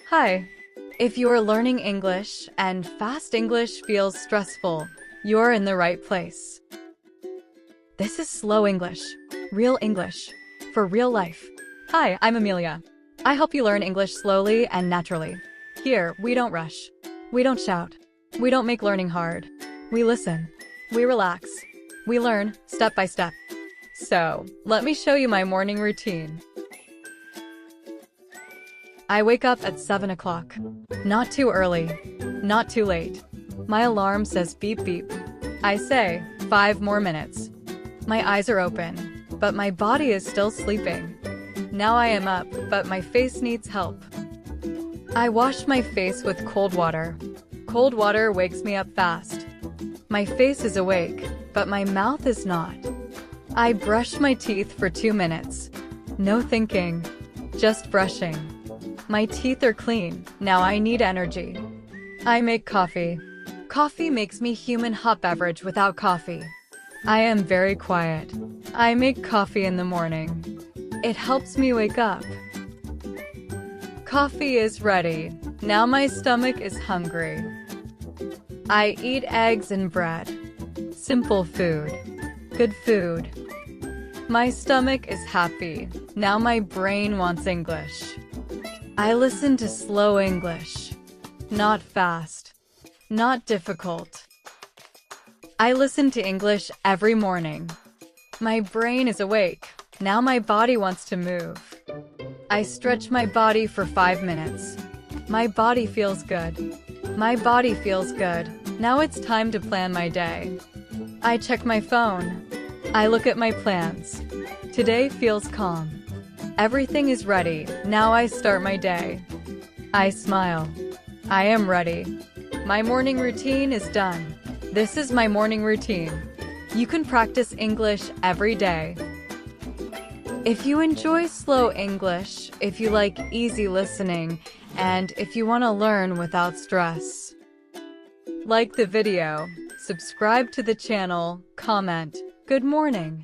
Hi. If you are learning English and fast English feels stressful, you're in the right place. This is slow English, real English, for real life. Hi, I'm Amelia. I help you learn English slowly and naturally. Here, we don't rush. We don't shout. We don't make learning hard. We listen. We relax. We learn step by step. So, let me show you my morning routine. I wake up at 7 o'clock. Not too early, not too late. My alarm says beep beep. I say, 5 more minutes. My eyes are open, but my body is still sleeping. Now I am up, but my face needs help. I wash my face with cold water. Cold water wakes me up fast. My face is awake, but my mouth is not. I brush my teeth for 2 minutes. No thinking, just brushing. My teeth are clean, now I need energy. I make coffee. Coffee makes me human hot beverage without coffee. I am very quiet. I make coffee in the morning. It helps me wake up. Coffee is ready. Now my stomach is hungry. I eat eggs and bread. Simple food. Good food. My stomach is happy. Now my brain wants English. I listen to slow English. Not fast. Not difficult. I listen to English every morning. My brain is awake. Now my body wants to move. I stretch my body for 5 minutes. My body feels good. My body feels good. Now it's time to plan my day. I check my phone. I look at my plans. Today feels calm. Everything is ready. Now I start my day. I smile. I am ready. My morning routine is done. This is my morning routine. You can practice English every day. If you enjoy slow English, if you like easy listening, and if you want to learn without stress, like the video, subscribe to the channel, comment, good morning.